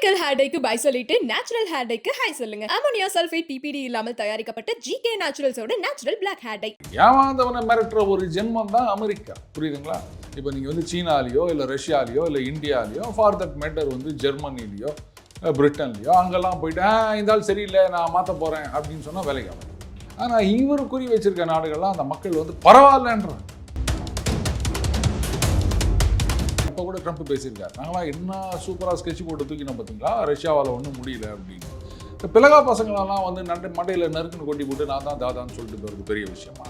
Chemical hair டைக்கு bye சொல்லிட்டு natural hair டைக்கு ஹை சொல்லுங்க. அமோனியா சல்ஃபேட் பிபிடி இல்லாமல் தயாரிக்கப்பட்ட ஜிகே நேச்சுரல்ஸோட நேச்சுரல் பிளாக் ஹேர் டை. ஏமாந்தவனை மிரட்டுற ஒரு ஜென்மம் தான் அமெரிக்கா. புரியுதுங்களா? இப்போ நீங்கள் வந்து சீனாலேயோ இல்லை ரஷ்யாலேயோ இல்லை இந்தியாலேயோ ஃபார் தட் மேட்டர் வந்து ஜெர்மனிலேயோ பிரிட்டன்லேயோ அங்கெல்லாம் போயிட்டு இந்த ஆள் சரியில்லை நான் மாற்ற போகிறேன் அப்படின்னு சொன்னால் வேலைக்கு ஆகும். ஆனால் இவர் குறி வச்சிருக்க நாடுகள்லாம் அந்த மக்கள் வந்து பரவாயில்லன்றாங்க. இப்போ கூட ட்ரம்ப் பேசியிருக்காரு, நாங்களாம் என்ன சூப்பராக ஸ்கெட்ச் போட்டு தூக்கினோம் பார்த்தீங்களா, ரஷ்யாவால் ஒன்றும் முடியல அப்படின்னு. இந்த பிளகா பசங்களெல்லாம் வந்து மண்டையில் நறுக்குன்னு கொட்டி போட்டு நான் தான் தாதான்னு சொல்லிட்டு போகிறது பெரிய விஷயமா?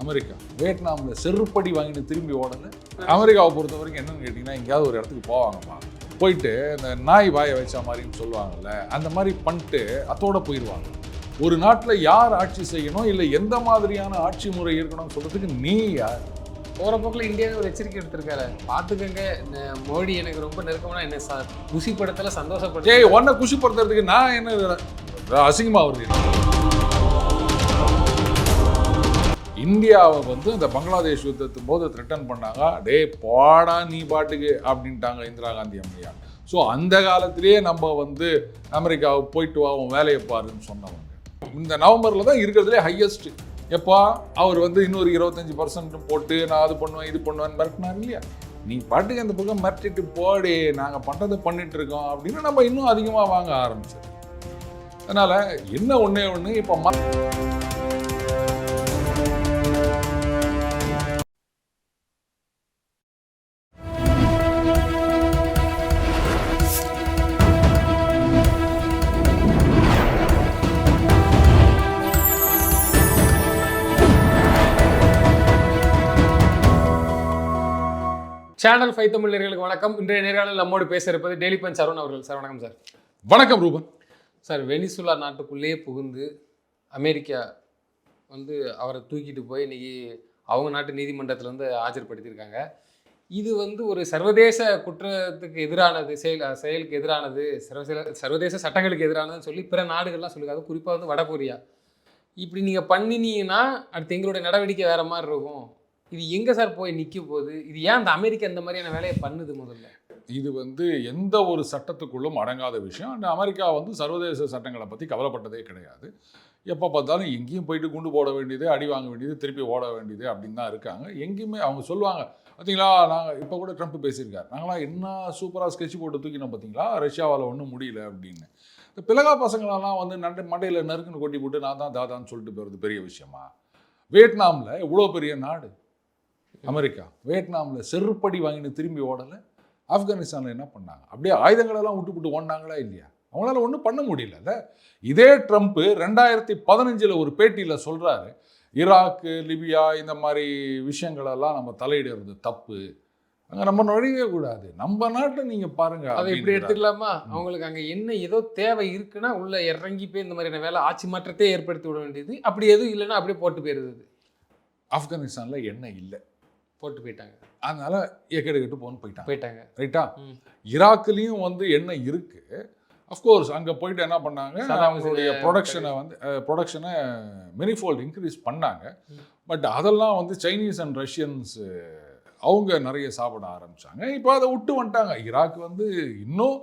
அமெரிக்கா வியட்நாமில் செருப்படி வாங்கிட்டு திரும்பி ஓடலை. அமெரிக்காவை பொறுத்த வரைக்கும் என்னன்னு கேட்டிங்கன்னா, எங்கேயாவது ஒரு இடத்துக்கு போவாங்கப்பா, போயிட்டு இந்த நாய் வாயை வச்ச மாதிரின்னு சொல்லுவாங்கல்ல, அந்த மாதிரி பண்ணிட்டு அத்தோட போயிடுவாங்க. ஒரு நாட்டில் யார் ஆட்சி செய்யணும் இல்லை எந்த மாதிரியான ஆட்சி முறை இருக்கணும்னு சொல்கிறதுக்கு நீ யார்? போகிற போக்கில் இந்தியாவில் ஒரு எச்சரிக்கை எடுத்திருக்காரு, பார்த்துக்கங்க இந்த மோடி எனக்கு ரொம்ப நெருக்கமான என்ன குஷிப்படுத்தல சந்தோஷப்படுத்த. ஒன்றை குஷிப்படுத்துறதுக்கு நான் என்ன அசிங்கமாக வருது. இந்தியாவை வந்து இந்த பங்களாதேஷ் யுத்தத்தின் போது த்ரெட்டன் பண்ணாங்க, டே போடா நீ பாட்டுக்கு அப்படின்ட்டாங்க இந்திரா காந்தி அம்மையா. ஸோ அந்த காலத்திலேயே நம்ம வந்து அமெரிக்காவுக்கு போயிட்டு வா உன் வேலையை பாருன்னு சொன்னவங்க. இந்த நவம்பரில் தான் இருக்கிறதுலே ஹையஸ்ட். எப்பா அவர் வந்து இன்னொரு 25% போட்டு நான் அது பண்ணுவேன் இது பண்ணுவேன்னு மிரட்டினார் இல்லையா? நீ பாட்டுக்கு அந்த பக்கம் மிரட்டிட்டு போடி, நாங்கள் பண்ணுறதை பண்ணிட்டு இருக்கோம் அப்படின்னு நம்ம இன்னும் அதிகமாக வாங்க ஆரம்பிச்சோம். அதனால் என்ன ஒன்று இப்போ சேனல் 5 தமிழ் நேயர்களுக்கு வணக்கம். இன்றைய நேர்காணலில் நம்மோடு பேச இருப்பது டெய்லி பஞ்ச் அருண் அவர்கள். சார் வணக்கம். சார் வணக்கம் ரூபன். சார், வெனிசுலா நாட்டுக்குள்ளேயே புகுந்து அமெரிக்கா வந்து அவரை தூக்கிட்டு போய் இன்னைக்கு அவங்க நாட்டு நீதிமன்றத்தில் வந்து ஆஜர்படுத்தியிருக்காங்க. இது வந்து ஒரு சர்வதேச குற்றத்துக்கு எதிரானது, செயலுக்கு எதிரானது, சர்வதேச சட்டங்களுக்கு எதிரானதுன்னு சொல்லி பிற நாடுகள்லாம் சொல்லுங்க. குறிப்பாக வந்து வடகொரியா, இப்படி நீங்கள் பண்ணினீங்கன்னா அடுத்து எங்களுடைய நடவடிக்கை வேறு மாதிரி இருக்கும். இது எங்கே சார் போய் நிற்க போகுது? இது ஏன் அந்த அமெரிக்கா இந்த மாதிரியான வேலையை பண்ணுது? முதல்ல இது வந்து எந்த ஒரு சட்டத்துக்குள்ளும் அடங்காத விஷயம். அந்த அமெரிக்கா வந்து சர்வதேச சட்டங்களை பற்றி கவலைப்பட்டதே கிடையாது. எப்போ பார்த்தாலும் எங்கேயும் போயிட்டு குண்டு போட வேண்டியது, அடி வாங்க வேண்டியது, திருப்பி ஓட வேண்டியது அப்படின்னு தான் இருக்காங்க. எங்கேயுமே அவங்க சொல்லுவாங்க பார்த்தீங்களா, நாங்கள் இப்போ கூட ட்ரம்ப் பேசியிருக்காரு, நாங்களாம் என்ன சூப்பராக ஸ்கெட்ச் போட்டு தூக்கினோம் பார்த்தீங்களா, ரஷ்யாவால் ஒன்றும் முடியல அப்படின்னு. இந்த பிளகா பசங்களெல்லாம் வந்து மண்டையில் நறுக்குன்னு கொட்டி போட்டு நான் தான் தாதான்னு சொல்லிட்டு போகிறது பெரிய விஷயமா? வியட்நாமில் இவ்வளோ பெரிய நாடு அமெரிக்கா, வியட்நாமில் செருப்படி வாங்கிட்டு திரும்பி ஓடலை. ஆப்கானிஸ்தானில் என்ன பண்ணாங்க? அப்படியே ஆயுதங்களெல்லாம் விட்டு ஓடினாங்களா இல்லையா? அவங்களால ஒன்றும் பண்ண முடியல. இதே ட்ரம்ப் 2015 ஒரு பேட்டியில் சொல்கிறாரு, ஈராக்கு, லிபியா இந்த மாதிரி விஷயங்களெல்லாம் நம்ம தலையிடுறது தப்பு, அங்கே நம்ம நுழையவே கூடாது, நம்ம நாட்டை நீங்கள் பாருங்க. அதை இப்படி எடுத்துக்கலாமா? அவங்களுக்கு அங்கே என்ன ஏதோ தேவை இருக்குன்னா உள்ள இறங்கி போய் இந்த மாதிரியான வேலை ஆட்சி மாற்றத்தை ஏற்படுத்தி விட வேண்டியது. அப்படி எதுவும் இல்லைன்னா அப்படியே போட்டு போயிடுது. ஆப்கானிஸ்தானில் எண்ணெய் இல்லை, போட்டு போயிட்டாங்க. அதனால எக்கெடுக்கிட்டு போயிட்டாங்க. ரைட்டா? ஈராக்லேயும் வந்து எண்ணெய் இருக்கு. அஃப்கோர்ஸ் அங்கே போயிட்டு என்ன பண்ணாங்க, அவங்களுடைய ப்ரொடக்ஷனை மெனிஃபோல்ட் இன்க்ரீஸ் பண்ணாங்க. பட் அதெல்லாம் வந்து சைனீஸ் அண்ட் ரஷ்யன்ஸ் அவங்க நிறைய சாப்பிட ஆரம்பித்தாங்க. இப்போ அதை விட்டு வந்துட்டாங்க. ஈராக் வந்து இன்னும்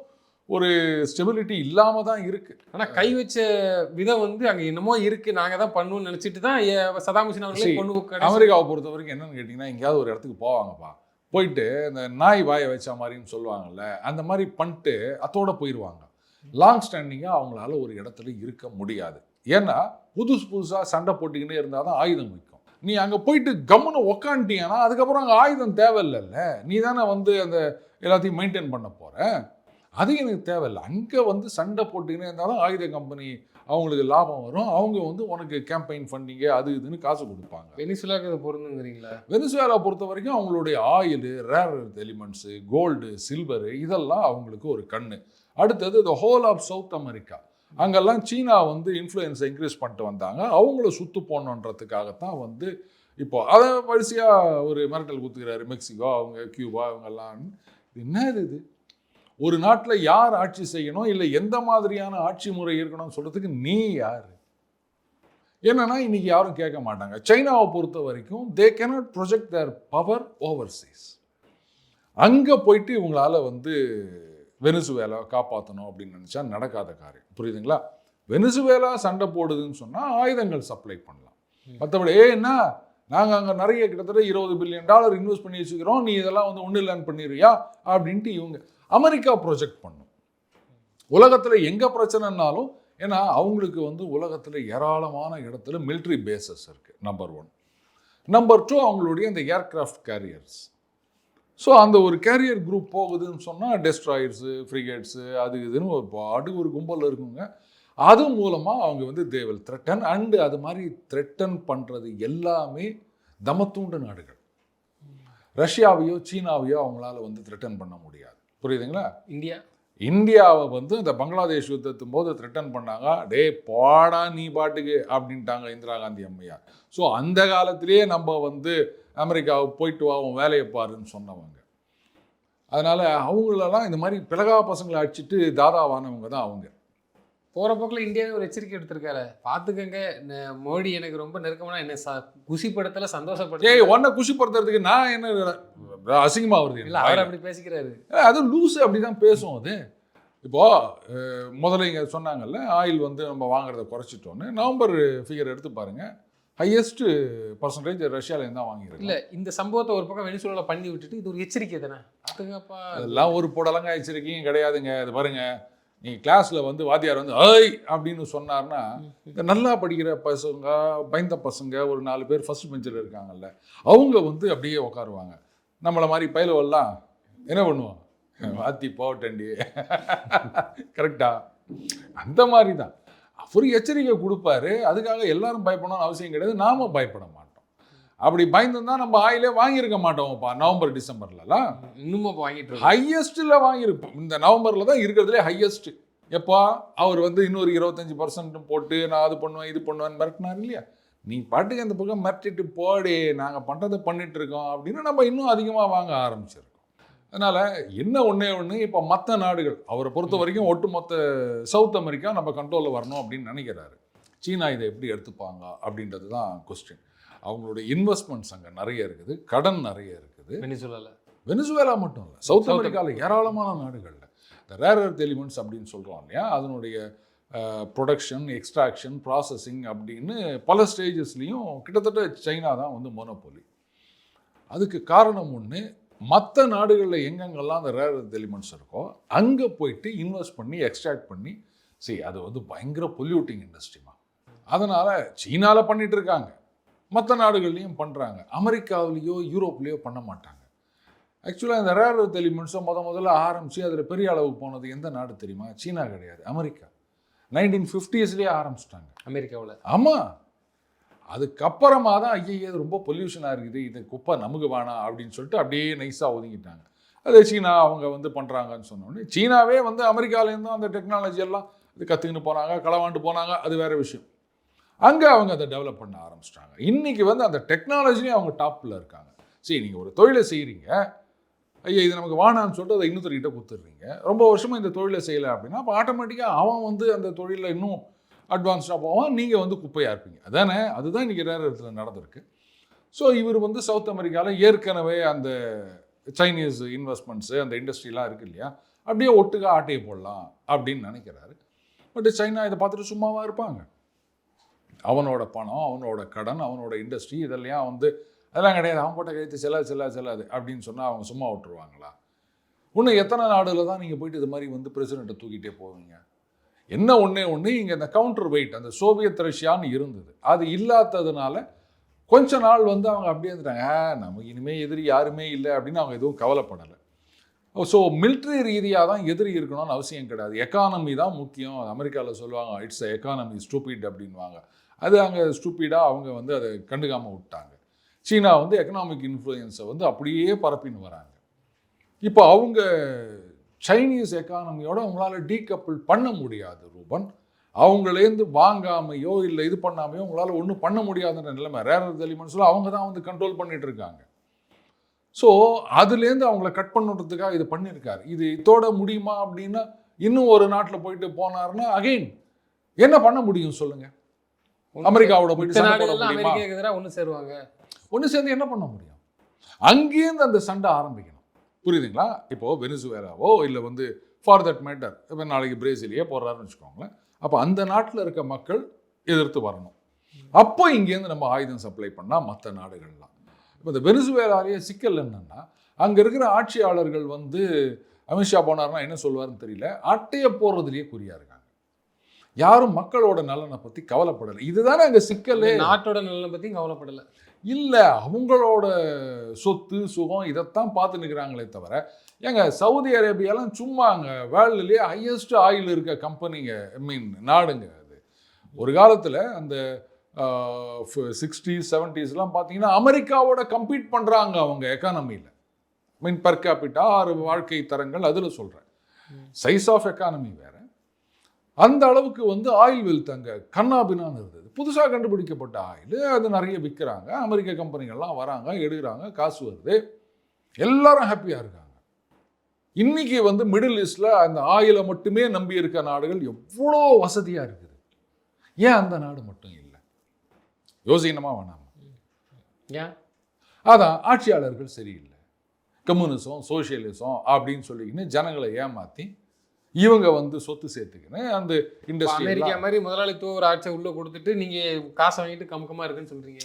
ஒரு ஸ்டெபிலிட்டி இல்லாமல் தான் இருக்குது. ஆனால் கை வச்ச விதம் வந்து அங்கே என்னமோ இருக்குது, நாங்கள் தான் பண்ணுவோம்னு நினச்சிட்டு தான் சதாம் ஹுசேன் அவர்களே கொண்டு. அமெரிக்காவை பொறுத்த வரைக்கும் என்னென்னு கேட்டிங்கன்னா, எங்கேயாவது ஒரு இடத்துக்கு போவாங்கப்பா, போயிட்டு இந்த நாய் வாயை வச்ச மாதிரின்னு சொல்லுவாங்கல்ல, அந்த மாதிரி பண்ணிட்டு அத்தோடு போயிடுவாங்க. லாங் ஸ்டாண்டிங்காக அவங்களால ஒரு இடத்துல இருக்க முடியாது. ஏன்னா புதுசாக சண்டை போட்டிக்கிட்டே இருந்தால் தான் ஆயுதம் வைக்கும். நீ அங்கே போயிட்டு கம்முன்னு உக்காண்டிங்கன்னா அதுக்கப்புறம் அங்கே ஆயுதம் தேவையில்லைல்ல, நீ தானே வந்து அந்த எல்லாத்தையும் மெயின்டைன் பண்ண போகிற. அது எனக்கு தேவையில்லை. அங்கே வந்து சண்டை போட்டுக்கினே இருந்தாலும் ஆயுத கம்பெனி அவங்களுக்கு லாபம் வரும், அவங்க வந்து உனக்கு கேம்பெயின் ஃபண்டிங்கு அது இதுன்னு காசு கொடுப்பாங்க. வெனிசுலாவுக்கு பொருந்துங்கிறீங்களா? வெனிசுவேலா பொறுத்த வரைக்கும் அவங்களுடைய oil, rare elements, gold, silver இதெல்லாம் அவங்களுக்கு ஒரு கண்ணு. அடுத்தது the whole of South America, அங்கெல்லாம் சீனா வந்து இன்ஃப்ளூயன்ஸை இன்க்ரீஸ் பண்ணிட்டு வந்தாங்க. அவங்கள சுற்று போடணுன்றதுக்காகத்தான் வந்து இப்போ அதை வரிசையாக ஒரு மிரட்டல் குத்துக்கிறாரு. மெக்சிகோ, அவங்க கியூபா, அவங்கெல்லாம் என்னது இது? ஒரு நாட்டில் யார் ஆட்சி செய்யணும் இல்லை எந்த மாதிரியான ஆட்சி முறை இருக்கணும்னு சொல்கிறதுக்கு நீ யார்? என்னன்னா இன்னைக்கு யாரும் கேட்க மாட்டாங்க. சைனாவை பொறுத்த வரைக்கும் they cannot project there power Overseas. அங்கே போயிட்டு இவங்களால வந்து வெனிசுவேலா காப்பாற்றணும் அப்படின்னு நினச்சா நடக்காத காரியம். புரியுதுங்களா? வெனிசுவேலா சண்டை போடுதுன்னு சொன்னால் ஆயுதங்கள் சப்ளை பண்ணலாம். மற்றபடி என்ன நாங்கள் அங்கே நிறைய கிட்டத்தட்ட $20 பில்லியன் இன்வெஸ்ட் பண்ணி வச்சுக்கிறோம், நீ இதெல்லாம் வந்து ஒன்றும் இல்லைன்னு பண்ணிடுறியா அப்படின்ட்டு இவங்க அமெரிக்கா ப்ரொஜெக்ட் பண்ணும். உலகத்தில் எங்கே பிரச்சனைனாலும், ஏன்னா அவங்களுக்கு வந்து உலகத்தில் ஏராளமான இடத்துல மிலிட்ரி பேசஸ் இருக்குது. நம்பர் 1. நம்பர் 2 அவங்களுடைய அந்த ஏர்கிராஃப்ட் கேரியர்ஸ். ஸோ அந்த ஒரு கேரியர் குரூப் போகுதுன்னு சொன்னால் டெஸ்ட்ராயர்ஸு, ஃப்ரிகேட்ஸு, அது இதுன்னு ஒரு பாடு ஒரு கும்பல் இருக்குங்க. அது மூலமாக அவங்க வந்து தே வில் த்ரெட்டன். அண்டு அது மாதிரி த்ரெட்டன் பண்ணுறது எல்லாமே தமத்தூண்டு நாடுகள். ரஷ்யாவையோ சீனாவையோ அவங்களால வந்து த்ரெட்டன் பண்ண முடியாது. புரியுதுங்களா? இந்தியாவை வந்து இந்த பங்களாதேஷ் யுத்தத்தும் போது த்ரெட்டன் பண்ணாங்க, டே போடா நீ பாட்டுக்கு அப்படின்ட்டாங்க இந்திரா காந்தி அம்மையார். ஸோ அந்த காலத்திலேயே நம்ம வந்து அமெரிக்காவுக்கு போயிட்டு வா உன் வேலையை பாருன்னு சொன்னவங்க. அதனால் அவங்களெல்லாம் இந்த மாதிரி பிளகா பசங்களை அடிச்சுட்டு தாதாவானவங்க தான் அவங்க. போகிற போக்கில் இந்தியாவே ஒரு எச்சரிக்கை எடுத்திருக்காரு, பார்த்துக்கங்க மோடி எனக்கு ரொம்ப நெருக்கமான என்ன குஷிப்படுத்தல சந்தோஷப்படுத்த. ஒன்றை குஷிப்படுத்துறதுக்கு நான் என்ன அசிங்கமா வருது இல்லை, அவர் அப்படி பேசிக்கிறாரு. அது லூஸு அப்படி தான் பேசும். அது இப்போது முதல்ல இங்கே சொன்னாங்கல்ல, ஆயில் வந்து நம்ம வாங்குறத குறைச்சிட்டோன்னு. நவம்பர் ஃபிகர் எடுத்து பாருங்கள், ஹையஸ்ட் பர்சன்டேஜ் ரஷ்யாவிலேருந்து தான் வாங்கியிருக்கு. இல்லை, இந்த சம்பவத்தை ஒரு பக்கம் வெனிசுவேலாவில் பண்ணி விட்டுட்டு இது ஒரு எச்சரிக்கை தானே. பார்த்துக்கப்பா, அதெல்லாம் ஒரு புடலங்க எச்சரிக்கையும் கிடையாதுங்க. அது பாருங்கள், நீ கிளாஸில் வந்து வாத்தியார் வந்து ஐ அப்படின்னு சொன்னார்னா, இந்த நல்லா படிக்கிற பசங்க, பயந்த பசங்க ஒரு 4 பேர் ஃபர்ஸ்ட் பெஞ்சில் இருக்காங்கல்ல, அவங்க வந்து அப்படியே உட்காருவாங்க. நம்மளை மாதிரி பயிலவெல்லாம் என்ன பண்ணுவோம், வாத்தி போட்டண்டி கரெக்டா? அந்த மாதிரி தான் அவர் எச்சரிக்கை கொடுப்பாரு. அதுக்காக எல்லாரும் பயப்படணும்னு அவசியம் கிடையாது, நாம பயப்பட மாட்டோம். அப்படி பயந்துருந்தா நம்ம ஆயிலே வாங்கியிருக்க மாட்டோம்ப்பா. நவம்பர் டிசம்பர்லாம் இன்னும் வாங்கிட்டு ஹையஸ்ட்டில் வாங்கியிருப்போம். இந்த நவம்பரில் தான் இருக்கிறதுலே ஹையஸ்ட். எப்போ அவர் வந்து இன்னொரு 25% போட்டு நான் அது பண்ணுவேன் இது பண்ணுவேன்னு மிரட்டினார் இல்லையா? நீ பாட்டுக்கு அந்த பக்கம் மிரட்டிட்டு போடி, நாங்கள் பண்ணுறதை பண்ணிட்டு இருக்கோம் அப்படின்னு நம்ம இன்னும் அதிகமாக வாங்க ஆரம்பிச்சிருக்கோம். அதனால் என்ன ஒன்று இப்போ மற்ற நாடுகள் அவரை பொறுத்த வரைக்கும் ஒட்டுமொத்த சவுத் அமெரிக்கா நம்ம கண்ட்ரோலில் வரணும் அப்படின்னு நினைக்கிறாரு. சீனா இதை எப்படி எடுத்துப்பாங்க அப்படின்றது தான் கொஸ்டின். அவங்களுடைய இன்வெஸ்ட்மெண்ட்ஸ் அங்கே நிறைய இருக்குது, கடன் நிறைய இருக்குது. வெனிசுவேலா மட்டும் இல்லை, சவுத் அமெரிக்காவில் ஏராளமான நாடுகளில் இந்த ரேர் எர்த் எலிமெண்ட்ஸ் அப்படின்னு சொல்கிறோம் இல்லையா, அதனுடைய ப்ரொடக்ஷன், எக்ஸ்ட்ராக்ஷன், ப்ராசஸிங் அப்படின்னு பல ஸ்டேஜஸ்லேயும் கிட்டத்தட்ட சைனா தான் வந்து மோனோபோலி. அதுக்கு காரணம் ஒன்று, மற்ற நாடுகளில் எங்கெங்கெல்லாம் அந்த ரேர் எர்த் எலிமெண்ட்ஸ் இருக்கோ அங்கே போயிட்டு இன்வெஸ்ட் பண்ணி எக்ஸ்ட்ராக்ட் பண்ணி அது வந்து பயங்கர பொல்யூட்டிங் இண்டஸ்ட்ரிமா. அதனால் சீனாவில் பண்ணிகிட்டு இருக்காங்க, மற்ற நாடுகள்லையும் பண்ணுறாங்க. அமெரிக்காவிலேயோ யூரோப்லேயோ பண்ண மாட்டாங்க. ஆக்சுவலாக இந்த ரேர் எர்த் எலிமெண்ட்ஸை முதல்ல ஆரம்பித்து அதில் பெரிய அளவுக்கு போனது எந்த நாடு தெரியுமா? சீனா கிடையாது, அமெரிக்கா. 1950s ஆரம்பிச்சிட்டாங்க அமெரிக்காவில். ஆமாம், அதுக்கப்புறமா தான் ஐயே இது ரொம்ப பொல்யூஷனாக இருக்குது, இது குப்பை நமக்கு வேணாம் அப்படின்னு சொல்லிட்டு அப்படியே நைஸாக ஒதுங்கிட்டாங்க. அது சீனா அவங்க வந்து பண்ணுறாங்கன்னு சொன்னோடனே சீனாவே வந்து அமெரிக்காவிலேருந்து அந்த டெக்னாலஜி எல்லாம் இது கற்றுக்கின்னு போனாங்க, களவாண்டு போனாங்க, அது வேறு விஷயம். அங்கே அவங்க அதை டெவலப் பண்ண ஆரம்பிச்சிட்டாங்க. இன்றைக்கி வந்து அந்த டெக்னாலஜிலேயும் அவங்க டாப்பில் இருக்காங்க. சரி, நீங்கள் ஒரு தொழிலை செய்கிறீங்க, ஐயா இது நமக்கு வானான்னு சொல்லிட்டு அதை இன்னொருத்தர்கிட்ட கொடுத்துட்றீங்க. ரொம்ப வருஷமாக இந்த தொழிலை செய்யலை அப்படின்னா அப்போ ஆட்டோமேட்டிக்காக அவன் வந்து அந்த தொழிலில் இன்னும் அட்வான்ஸ்டாக போவான், நீங்கள் வந்து குப்பையாக இருப்பீங்க. அதானே, அதுதான் இன்றைக்கி ரேர் இடத்துல நடந்திருக்கு. ஸோ இவர் வந்து சவுத் அமெரிக்காவில் ஏற்கனவே அந்த சைனீஸ் இன்வெஸ்ட்மெண்ட்ஸு அந்த இண்டஸ்ட்ரிலாம் இருக்குது இல்லையா, அப்படியே ஒட்டுக்க ஆட்டையை போடலாம் அப்படின்னு நினைக்கிறாரு. பட் சைனா இதை பார்த்துட்டு சும்மாவாக இருப்பாங்க? அவனோட பணம், அவனோட கடன், அவனோட இண்டஸ்ட்ரி இதெல்லாம் வந்து அதெல்லாம் கிடையாது, அவன் போட்ட கைத்து செல்லாது அப்படின்னு சொன்னால் அவங்க சும்மா விட்டுருவாங்களா? இன்னும் எத்தனை நாடுல தான் நீங்கள் போயிட்டு இது மாதிரி வந்து பிரசிடெண்ட்டை தூக்கிட்டே போவீங்க? என்ன ஒன்று இங்கே இந்த கவுண்டர் வெயிட் அந்த சோவியத் ரஷ்யான்னு இருந்தது, அது இல்லாததுனால கொஞ்ச நாள் வந்து அவங்க அப்படியே இருந்துட்டாங்க, நமக்கு இனிமேல் எதிரி யாருமே இல்லை அப்படின்னு அவங்க எதுவும் கவலைப்படலை. ஸோ மிலிட்ரி ரீதியாக தான் எதிரி இருக்கணும்னு அவசியம் கிடையாது, எக்கானமி தான் முக்கியம். அமெரிக்காவில் சொல்லுவாங்க இட்ஸ் எக்கானமி ஸ்டூபிட் அப்படின்வாங்க. அது அங்கே ஸ்டூப்பிடாக அவங்க வந்து அதை கண்டுக்காமல் விட்டாங்க. சீனா வந்து எக்கனாமிக் இன்ஃப்ளூயன்ஸை வந்து அப்படியே பரப்பின்னு வராங்க. இப்போ அவங்க சைனீஸ் எக்கானமியோட அவங்களால டீகப்பிள் பண்ண முடியாது ரூபன். அவங்களேருந்து வாங்காமையோ இல்லை இது பண்ணாமையோ உங்களால் ஒன்றும் பண்ண முடியாதுன்ற நிலைமை. ரேர் எர்த் எலிமெண்ட்ஸில் அவங்க தான் வந்து கண்ட்ரோல் பண்ணிட்டு இருக்காங்க. ஸோ அதுலேருந்து அவங்கள கட் பண்ணுறதுக்காக இது பண்ணியிருக்காரு. இது இதோட முடியுமா அப்படின்னா இன்னும் ஒரு நாட்டில் போயிட்டு போனார்னா அகெயின் என்ன பண்ண முடியும் சொல்லுங்கள்? அமெரிக்காவோட போயிட்டு ஒன்று சேர்ந்து என்ன பண்ண முடியும்? அங்கேருந்து அந்த சண்டை ஆரம்பிக்கணும். புரியுதுங்களா? இப்போது வெனிசுவேலாவோ இல்லை வந்து ஃபார் தட் மேட்டர் இப்போ நாளைக்கு பிரேசிலியே போடுறாருன்னு வச்சுக்கோங்களேன். அப்போ அந்த நாட்டில் இருக்க மக்கள் எதிர்த்து வரணும். அப்போ இங்கேருந்து நம்ம ஆயுதம் சப்ளை பண்ணால் மற்ற நாடுகள்லாம். இப்போ இந்த வெனிசுவேலாலேயே சிக்கல் என்னன்னா, அங்கே இருக்கிற ஆட்சியாளர்கள் வந்து அமித்ஷா போனார்னா என்ன சொல்லுவாருன்னு தெரியல, அட்டையை போடுறதுலேயே குறியா இருக்காங்க. யாரும் மக்களோட நலனை பற்றி கவலைப்படலை. இதுதானே அங்கே சிக்கல். நாட்டோட நலனை பற்றியும் கவலைப்படலை. இல்லை, அவங்களோட சொத்து சுகம் இதைத்தான் பார்த்து நிற்கிறாங்களே தவிர, ஏங்க சவுதி அரேபியாலாம் சும்மாங்க வேர்ல்டுலேயே ஹையஸ்ட் ஆயில் இருக்க கம்பெனிங்க, நாடுங்க அது. ஒரு காலத்தில் அந்த 60s 70sலாம் பார்த்தீங்கன்னா அமெரிக்காவோட கம்பீட் பண்ணுறாங்க அவங்க எக்கானமியில். பர் கேபிட்டா வாழ்க்கை தரங்கள் அதில் சொல்கிறேன். சைஸ் ஆஃப் எக்கானமி வேறு. அந்த அளவுக்கு வந்து ஆயில் வெல்த் அங்கே கண்ணாபின்னான்னு இருந்தது. புதுசாக கண்டுபிடிக்கப்பட்ட ஆயில் அது நிறைய விற்கிறாங்க. அமெரிக்க கம்பெனிகள்லாம் வராங்க, எடுக்கிறாங்க, காசு வருது, எல்லாரும் ஹாப்பியாக இருக்காங்க. இன்னைக்கு வந்து மிடில் ஈஸ்டில் அந்த ஆயிலை மட்டுமே நம்பி இருக்க நாடுகள் எவ்வளோ வசதியாக இருக்குது. ஏன் அந்த நாடு மட்டும் இல்லை? யோசிக்கணுமா வேணாமா? ஏன்? அதான் ஆட்சியாளர்கள் சரியில்லை. கம்யூனிசம் சோசியலிசம் அப்படின்னு சொல்லிக்கின்னு ஜனங்களை ஏமாற்றி இவங்க வந்து சொத்து சேர்த்துக்கின்னு அந்த இண்டஸ்ட்ரி. அமெரிக்கா மாதிரி முதலாளித்துவ ஒரு ஆட்சியை உள்ளே கொடுத்துட்டு நீங்கள் காசை வாங்கிட்டு கம்கமாக இருக்குன்னு சொல்கிறீங்க.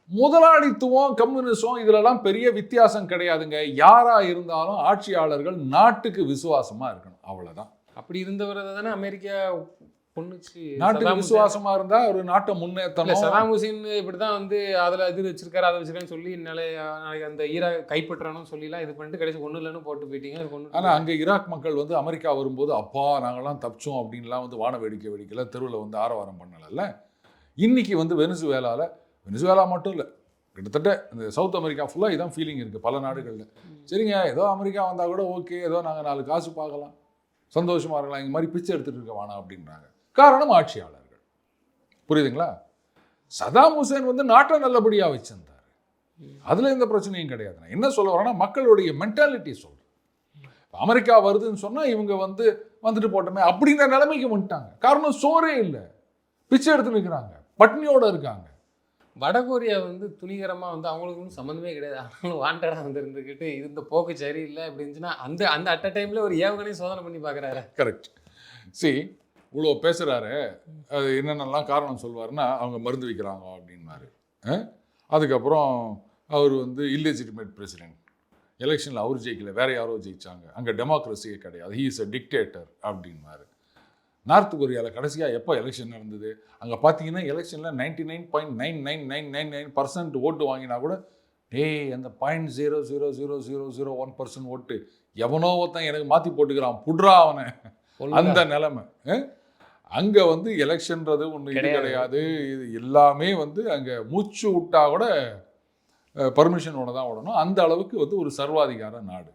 முதலாளித்துவம் கம்யூனிசம் இதுலலாம் பெரிய வித்தியாசம் கிடையாதுங்க. யாரா இருந்தாலும் ஆட்சியாளர்கள் நாட்டுக்கு விசுவாசமா இருக்கணும், அவ்வளவுதான். அப்படி இருந்தவரை தானே அமெரிக்கா பொண்ணுச்சு. நாட்டுக்கு விசுவாசமா இருந்தா ஒரு நாட்டை முன்னேற்றணும். சதாம் ஹுசேன் இப்படிதான் வந்து அதுல இது வச்சிருக்காரு அதை வச்சிருக்கான்னு சொல்லி நாளைக்கு அந்த ஈராக் கைப்பற்றணும் சொல்லிலாம் இது பண்ணிட்டு கடைசி ஒண்ணு இல்லைன்னு போட்டு போயிட்டீங்க. ஆனா அங்க ஈராக் மக்கள் வந்து அமெரிக்கா வரும்போது அப்பா நாங்கெல்லாம் தப்பிச்சோம் அப்படின்லாம் வந்து வான வேடிக்கை வெடிக்கல, தெருவில் வந்து ஆரவாரம் பண்ணல. இன்னைக்கு வந்து வெனிசுவேலா மட்டும் இல்லை, கிட்டத்தட்ட இந்த சவுத் அமெரிக்கா ஃபுல்லாக இதான் ஃபீலிங் இருக்குது பல நாடுகளில். சரிங்க, ஏதோ அமெரிக்கா வந்தால் கூட ஓகே, ஏதோ நாங்கள் 4 காசு பார்க்கலாம், சந்தோஷமாக இருக்கலாம், இந்த மாதிரி பிச்சை எடுத்துகிட்டு இருக்க வேணாம் அப்படின்றாங்க. காரணம் ஆட்சியாளர்கள். புரியுதுங்களா? சதாம் ஹுசேன் வந்து நாட்டை நல்லபடியாக வச்சிருந்தார், அதில் எந்த பிரச்சனையும் கிடையாது. நான் என்ன சொல்ல வரேன்னா மக்களுடைய மென்டாலிட்டி சொல்கிறேன். அமெரிக்கா வருதுன்னு சொன்னால் இவங்க வந்துட்டு போட்டோமே அப்படிங்கிற நிலைமைக்கு வந்துட்டாங்க. காரணம் சோறே இல்லை, பிச்சை எடுத்து நிற்கிறாங்க, பட்னியோடு இருக்காங்க. வடகொரியா வந்து துணிகரமாக வந்து அவங்களுக்கு சம்மந்தமே கிடையாது, அவங்களும் வாண்டடாக வந்து இருந்துக்கிட்டு இந்த போக்கு சரியில்லை அப்படின்னுச்சுன்னா அந்த அந்த அட் அ டைமில் ஒரு ஏவுகணையும் சோதனை பண்ணி பார்க்குறாரு. கரெக்ட். இவ்வளோ பேசுகிறாரு, அது என்னென்னலாம் காரணம் சொல்லுவாருன்னா அவங்க மருந்து விற்கிறாங்க அப்படின்னாரு. அதுக்கப்புறம் அவர் வந்து இல்லெஜிட்டிமேட் பிரசிடென்ட், எலெக்ஷனில் அவர் ஜெயிக்கல, வேற யாரோ ஜெயிச்சாங்க, அங்கே டெமோக்ரஸியே கிடையாது, ஹீ இஸ் அ டிக்டேட்டர் அப்படின்னாரு. நார்த் கொரியாவில் கடைசியாக எப்போ எலெக்ஷன் நடந்தது? அங்கே பார்த்தீங்கன்னா எலெக்ஷனில் 99.99999% ஓட்டு வாங்கினா கூட அந்த 0.00001% ஓட்டு எவனோ ஒருத்தன் எனக்கு மாற்றி போட்டுக்கிறான், புட்ரா அவனை, அந்த நிலைமை. அங்கே வந்து எலெக்ஷன்றது ஒன்று இது கிடையாது. இது எல்லாமே வந்து அங்கே மூச்சு விட்டா கூட பர்மிஷனோட தான் விடணும். அந்த அளவுக்கு வந்து ஒரு சர்வாதிகார நாடு.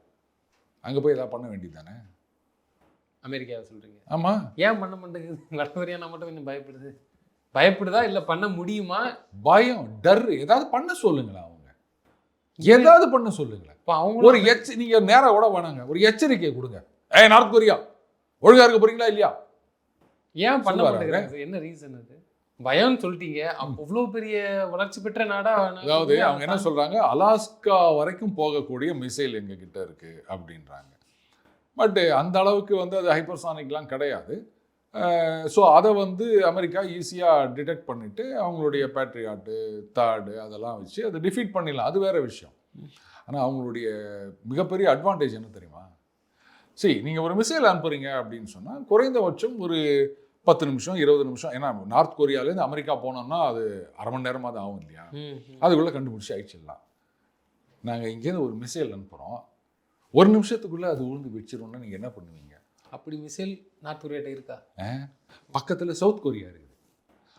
அங்கே போய் எதாவது பண்ண வேண்டியது தானே? அமெரிக்காவை சொல்கிறீங்க? ஆமாம். ஏன் பண்ண மாட்டேங்குது? வடகொரியா மட்டும் கொஞ்சம் பயப்படுதா இல்லை பண்ண முடியுமா? பயம், டர். ஏதாவது பண்ண சொல்லுங்களேன், அவங்க ஏதாவது பண்ண சொல்லுங்களேன். இப்போ அவங்க ஒரு நீங்கள் நேராக கூட வேணாங்க, ஒரு எச்சரிக்கை கொடுங்க. நார்த் கொரியா ஒழுங்கா இருக்க போறீங்களா இல்லையா? ஏன் பண்ண மாட்டேங்கிறாங்க? என்ன ரீசன் அது? பயம்னு சொல்லிட்டீங்க, அவ்வளோ பெரிய வளர்ச்சி பெற்ற நாடா. அதாவது அவங்க என்ன சொல்றாங்க, அலாஸ்கா வரைக்கும் போகக்கூடிய மிசைல் எங்ககிட்ட இருக்கு அப்படின்றாங்க. பட் அந்த அளவுக்கு வந்து அது ஹைப்பர்சானிக்லாம் கிடையாது. ஸோ அதை வந்து அமெரிக்கா ஈஸியாக டிடெக்ட் பண்ணிவிட்டு அவங்களுடைய பேட்ரியாட்டு தாடு அதெல்லாம் வச்சு அதை டிஃபீட் பண்ணிடலாம், அது வேறு விஷயம். ஆனால் அவங்களுடைய மிகப்பெரிய அட்வான்டேஜ் என்ன தெரியுமா? நீங்கள் ஒரு மிசைல் அனுப்புறீங்க அப்படின்னு சொன்னால் குறைந்தபட்சம் ஒரு 10 நிமிஷம் 20 நிமிஷம், ஏன்னா நார்த் கொரியாவிலேருந்து அமெரிக்கா போனோம்னா அது அரை மணி நேரமாக தான் ஆகும் இல்லையா? அதுக்குள்ளே கண்டுபிடிச்சி ஆயிடுச்சிடலாம். நாங்கள் இங்கேருந்து ஒரு மிசைல் அனுப்புகிறோம், 1 நிமிஷத்துக்குள்ளே அது உழுந்து வச்சிரும்னா நீங்கள் என்ன பண்ணுவீங்க? அப்படி மிசைல் நார்த் கொரியாட்ட இருக்கா? பக்கத்தில் சவுத் கொரியா இருக்குது,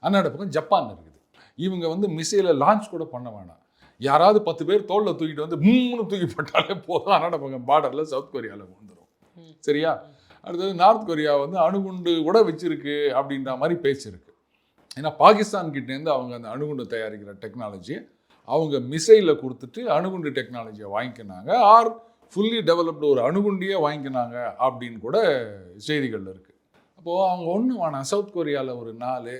அன்னாட பக்கம் ஜப்பான் இருக்குது. இவங்க வந்து மிசைலை லான்ச் கூட பண்ண வேணாம், யாராவது 10 பேர் தோளில் தூக்கிட்டு வந்து 3 தூக்கி போட்டாலே போதும், அன்னாட பக்கம் பார்டரில் சவுத் கொரியாவில் வந்துடும். சரியா? அடுத்தது நார்த் கொரியா வந்து அணுகுண்டு கூட வச்சிருக்கு அப்படின்ற மாதிரி பேச்சு இருக்குது. ஏன்னா பாகிஸ்தான் கிட்டேருந்து அவங்க அந்த அணுகுண்டு தயாரிக்கிற டெக்னாலஜி அவங்க மிசைலில் கொடுத்துட்டு அணுகுண்டு டெக்னாலஜியை வாங்கிக்கினாங்க, ஆர் ஃபுல்லி டெவலப்டு ஒரு அணுகுண்டியே வாங்கிக்கினாங்க அப்படின்னு கூட செய்திகள் இருக்குது. அப்போது அவங்க ஒன்று வேணாம், சவுத் கொரியாவில் ஒரு 4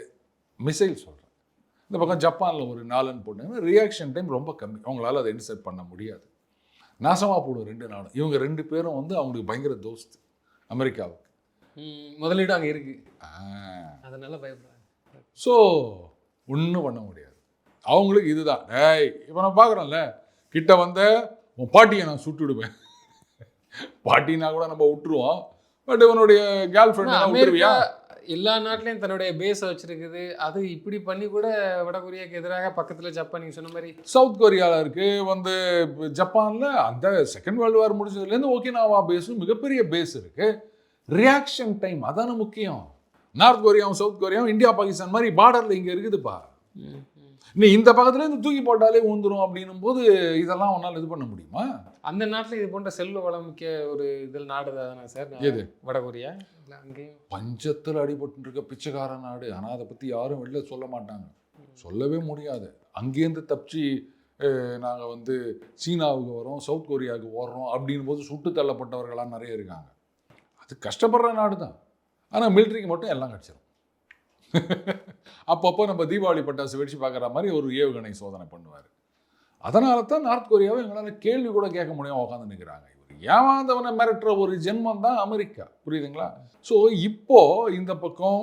மிசைல் சொல்கிறேன், இந்த பக்கம் ஜப்பானில் ஒரு 4ன்னு போட்டாங்கன்னா ரியாக்ஷன் டைம் ரொம்ப கம்மி, அவங்களால அதை இன்செர்ட் பண்ண முடியாது, நாசமாக போடும் 2 நாளும். இவங்க 2 பேரும் வந்து அவங்களுக்கு பயங்கர தோஸ்து, அமெரிக்காவுக்கு. முதலீடு அங்கே இருக்கு, அதனால பயப்படுறாங்க. ஸோ ஒன்றும் பண்ண முடியாது. அவங்களுக்கு இதுதான். இப்போ நான் பார்க்குறோம்ல, கிட்ட வந்த உன் பாட்டியை நான் சுட்டுடுவேன். பாட்டினா கூட நம்ம விட்டுருவோம், பட் இவனுடைய கேர்ள் ஃப்ரெண்ட் அமெரிக்கா எல்லா நாட்டிலையும் தன்னுடைய பேஸை வச்சிருக்குது. அது இப்படி பண்ணி கூட வடகொரியாவுக்கு எதிராக பக்கத்தில் ஜப்பான் நீங்கள் சொன்ன மாதிரி சவுத் கொரியாவில் இருக்குது, வந்து ஜப்பானில் அந்த செகண்ட் வேர்ல்டு வார் முடிஞ்சதுலேருந்து ஓகேனாவா பேஸும் மிகப்பெரிய பேஸ் இருக்குது. ரியாக்ஷன் டைம் அதான முக்கியம். நார்த் கொரியாவும் சவுத் கொரியாவும் இந்தியா பாகிஸ்தான் மாதிரி பார்டரில் இங்கே இருக்குதுப்பா. நீ இந்த பக்கத்துலேருந்து தூக்கி போட்டாலே ஊந்துடும் அப்படின்னும் போது இதெல்லாம் ஒன்றால் இது பண்ண முடியுமா? அந்த நாட்டில் இது போன்ற செல்வ வளம் மிக்க ஒரு இதில் நாடு தானே சார் எது வடகொரியா? இல்லை அங்கேயும் பஞ்சத்தில் அடிபட்டு இருக்க பிச்சைக்கார நாடு. ஆனால் அதை பற்றி யாரும் வெளில சொல்ல மாட்டாங்க, சொல்லவே முடியாது. அங்கேருந்து தப்பிச்சு நாங்கள் வந்து சீனாவுக்கு வரோம், சவுத் கொரியாவுக்கு ஓடுறோம் அப்படின் போது சுட்டு தள்ளப்பட்டவர்களாக நிறைய இருக்காங்க. அது கஷ்டப்படுற நாடு தான். ஆனால் மிலிட்ரிக்கு மட்டும் எல்லாம் கிடச்சிடும். அப்பப்போ நம்ம தீபாவளி பட்டாசு வெடிச்சு பார்க்குற மாதிரி ஒரு ஏவுகணை சோதனை பண்ணுவார். அதனால தான் நார்த் கொரியாவை எங்களால் கேள்வி கூட கேட்க முடியாமல் உட்காந்து நிற்கிறாங்க. இவர் ஏமாந்தவனை மிரட்டுற ஒரு ஜென்மம் தான் அமெரிக்கா, புரியுதுங்களா? ஸோ இப்போது இந்த பக்கம்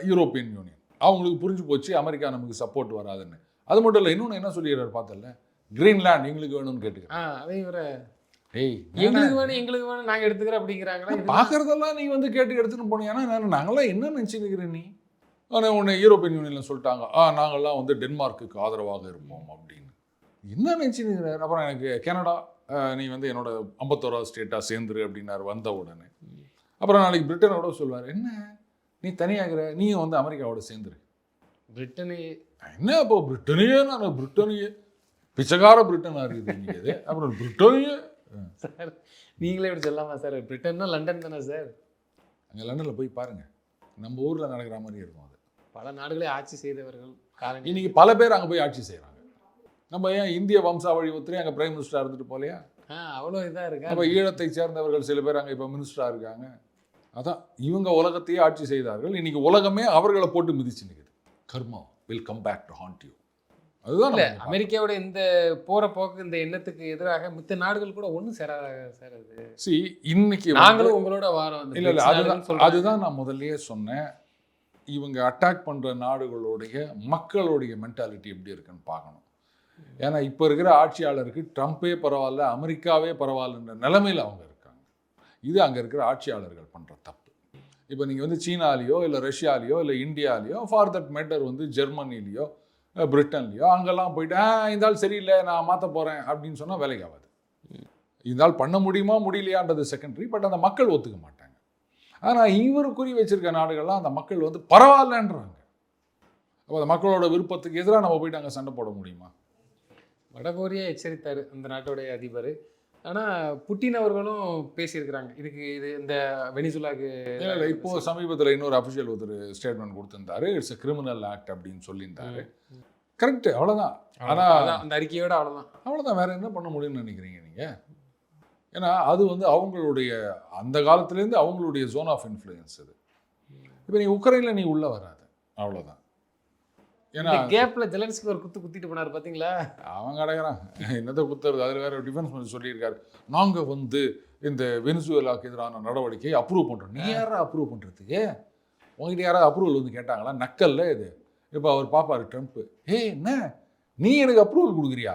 யூரோப்பியன் யூனியன் அவங்களுக்கு புரிஞ்சு போச்சு அமெரிக்கா நமக்கு சப்போர்ட் வராதுன்னு. அது மட்டும் இல்லை, இன்னொன்று என்ன சொல்லிடுறாரு பார்த்தல, கிரீன்லேண்ட் எங்களுக்கு வேணும்னு கேட்டுக்கிறேன். அதே இவரை ஏய் எங்களுக்கு வேணும் நாங்கள் எடுத்துக்கிறோம் அப்படிங்கிறாங்களா? பார்க்குறதெல்லாம் நீ வந்து கேட்டு எடுத்துன்னு போனீங்கன்னா நாங்களாம் என்ன நினச்சிருக்கிறேன் நீ? ஆனால் ஒன்று யூரோப்பியன் யூனியனில் சொல்லிட்டாங்க, நாங்கள்லாம் வந்து டென்மார்க்குக்கு ஆதரவாக இருப்போம் அப்படின்னு. என்ன நினச்சிருக்கிறார்? அப்புறம் எனக்கு கனடா நீ வந்து என்னோட 51வது ஸ்டேட்டாக சேர்ந்துரு அப்படின்னாரு வந்த உடனே. அப்புறம் நாளைக்கு பிரிட்டனோட சொல்லுவார், என்ன நீ தனியாகிற, நீயும் வந்து அமெரிக்காவோட சேர்ந்துரு. பிரிட்டனே என்ன இப்போ பிரிட்டனையே, நான் பிரிட்டனையே பிச்சைக்கார பிரிட்டனாக இருக்குது நீங்கள். அப்புறம் பிரிட்டனையே சார் நீங்களே இப்படி சொல்லாமா சார்? பிரிட்டன்னா லண்டன் தானே சார்? அங்கே லண்டனில் போய் பாருங்கள், நம்ம ஊரில் நடக்கிற மாதிரி இருக்கும். அது பல நாடுகளே ஆட்சி செய்தவர்கள் காரணம். இன்னைக்கு பல பேர் அங்கே போய் ஆட்சி செய்கிறாங்க. நம்ம ஏன் இந்திய வம்சாவழி ஒருத்தரே அங்கே பிரைம் மினிஸ்டராக இருந்துட்டு போலையா? அவ்வளோ இதாக இருக்கா? நம்ம ஈழத்தை சேர்ந்தவர்கள் சில பேர் அங்கே இப்போ மினிஸ்டராக இருக்காங்க. அதான் இவங்க உலகத்தையே ஆட்சி செய்தார்கள். இன்னைக்கு உலகமே அவர்களை போட்டு மிதிச்சு நிற்குது. Karma will come back to haunt you. அதுதான் இல்லை, அமெரிக்காவோட இந்த போகிற போக்கு இந்த எண்ணத்துக்கு எதிராக மித்த நாடுகள் கூட ஒன்றும் சேராத சார். அது இன்னைக்கு நாங்களும் உங்களோட வாரம் இல்லை இல்லை, அதுதான் நான் முதல்லயே சொன்னேன். இவங்க அட்டாக் பண்ணுற நாடுகளுடைய மக்களுடைய மென்டாலிட்டி எப்படி இருக்குன்னு பார்க்கணும். ஏன்னா இப்போ இருக்கிற ஆட்சியாளருக்கு ட்ரம்ப்பே பரவாயில்ல, அமெரிக்காவே பரவாயில்லன்ற நிலைமையில் அவங்க இருக்காங்க. இது அங்கே இருக்கிற ஆட்சியாளர்கள் பண்ணுற தப்பு. இப்போ நீங்கள் வந்து சீனாலேயோ இல்லை ரஷ்யாலேயோ இல்லை இந்தியாலேயோ ஃபார் தட் மேட்டர் வந்து ஜெர்மனிலேயோ பிரிட்டன்லேயோ அங்கெல்லாம் போயிட்டு இந்த சரியில்லை நான் மாற்ற போகிறேன் அப்படின்னு சொன்னால் வேலைக்கு ஆகாது. இந்த பண்ண முடியுமா முடியலையான்றது செகண்டரி, பட் அந்த மக்கள் ஒத்துக்க மாட்டாங்க. ஆனால் இவர் குறி வச்சிருக்க நாடுகள்லாம் அந்த மக்கள் வந்து பரவாயில்லன்றாங்க. அப்போ அந்த மக்களோட விருப்பத்துக்கு எதிராக நம்ம போயிட்டு அங்கே சண்டை போட முடியுமா? வடகொரியா எச்சரித்தார் அந்த நாட்டோடைய அதிபர். ஆனால் புட்டின் அவர்களும் பேசியிருக்கிறாங்க இது இந்த வெனிசுலாவுக்கு. இல்லை, இப்போது சமீபத்தில் இன்னொரு அஃபிஷியல் ஒருத்தர் ஸ்டேட்மெண்ட் கொடுத்துருந்தாரு, இட்ஸ் எ கிரிமினல் ஆக்ட் அப்படின்னு சொல்லியிருந்தாரு. கரெக்டு, அவ்வளோதான். ஆனால் அந்த அறிக்கையோட அவ்வளோதான், வேறு என்ன பண்ண முடியும்னு நினைக்கிறீங்க நீங்கள்? ஏன்னா அது வந்து அவங்களுடைய அந்த காலத்துலேருந்து அவங்களுடைய ஜோன் ஆஃப் இன்ஃப்ளூயன்ஸ் அது. இப்போ நீ உக்ரைனில் நீ உள்ளே வராது, அவ்வளோதான். ஏன்னா கேப்பில் ஜெலன்ஸ்கி ஒரு குத்திட்டு போனார் பார்த்தீங்களா? அவங்க அடகிறான் என்னத்தை குத்துறது. அதில் வேறு டிஃபென்ஸ் மினிஸ்டர் சொல்லியிருக்காரு, நாங்கள் வந்து இந்த வெனிசுவேலாவுக்கு எதிரான நடவடிக்கையை அப்ரூவ் பண்ணுறோம். நீ யாரா அப்ரூவ் பண்ணுறதுக்கு? உங்ககிட்ட யாராவது அப்ரூவல் வந்து கேட்டாங்களா? நக்கல்ல இது. இப்போ அவர் பார்ப்பார் ட்ரம்ப்பு, என்ன நீ எனக்கு அப்ரூவல் கொடுக்குறியா?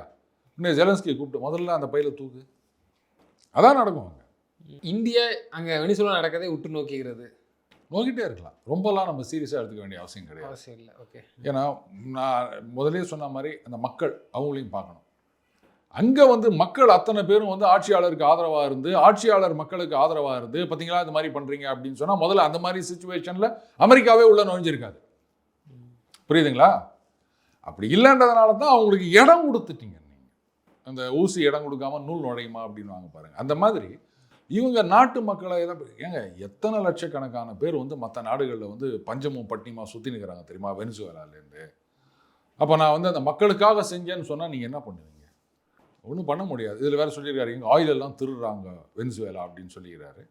இன்னும் ஜெலன்ஸ்கியை கூப்பிட்டு முதல்ல அந்த பையில தூக்கு. அதான் நடக்கும். அங்கே இந்தியா அங்கே வெனிசுலா நடக்கதே உற்று நோக்கிட்டே இருக்கலாம். ரொம்பலாம் நம்ம சீரியஸாக எடுத்துக்க வேண்டிய அவசியம் கிடையாது. ஓகே, ஏன்னா நான் முதலே சொன்ன மாதிரி அந்த மக்கள் அவங்களையும் பார்க்கணும். அங்கே வந்து மக்கள் அத்தனை பேரும் வந்து ஆட்சியாளருக்கு ஆதரவாக இருந்து, ஆட்சியாளர் மக்களுக்கு ஆதரவாக இருந்து, பார்த்தீங்களா இந்த மாதிரி பண்ணுறீங்க அப்படின்னு சொன்னால் முதல்ல அந்த மாதிரி சுச்சுவேஷனில் அமெரிக்காவே உள்ள நுழைஞ்சிருக்காது. புரியுதுங்களா? அப்படி இல்லைன்றதுனால தான் அவங்களுக்கு இடம் கொடுத்துட்டீங்க. நீங்கள் அந்த ஊசி இடம் கொடுக்காம நூல் நுழையுமா அப்படின்னு வாங்க பாருங்கள். அந்த மாதிரி இவங்க நாட்டு மக்களை ஏங்க எத்தனை லட்சக்கணக்கான பேர் வந்து மற்ற நாடுகளில் வந்து பஞ்சமும் பட்டினியுமா சுற்றி நிற்கிறாங்க தெரியுமா, வெனிசுவேலாலேருந்து. அப்போ நான் வந்து அந்த மக்களுக்காக செஞ்சேன்னு சொன்னால் நீங்கள் என்ன பண்ணுவீங்க? ஒன்றும் பண்ண முடியாது. இதில் வேறு சொல்லியிருக்காரு, எங்கள் ஆயிலெல்லாம் திருடுறாங்க வெனிசுவேலா அப்படின்னு சொல்லிக்கிறாரு.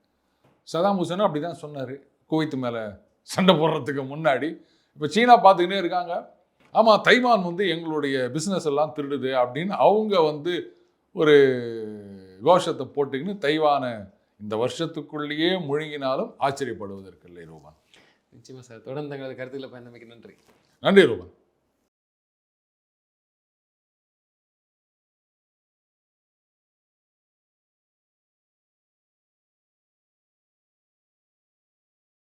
சதாம் ஹுசேனும் அப்படி தான் சொன்னார் குவைத்து மேலே சண்டை போடுறதுக்கு முன்னாடி. இப்போ சீனா பார்த்துக்கினே இருக்காங்க, ஆமாம் தைவான் வந்து எங்களுடைய பிஸ்னஸ் எல்லாம் திருடுது அப்படின்னு அவங்க வந்து ஒரு கோஷத்தை போட்டுக்கின்னு தைவானை இந்த வருஷத்துக்குள்ளேயே முழுங்கினாலும் ஆச்சரியப்படுவதற்கில்லை ரூபன். நிச்சயமா சார். தொடர்ந்து தங்களது கருத்துக்களை பயந்தமைக்கு நன்றி. நன்றி ரூபன்.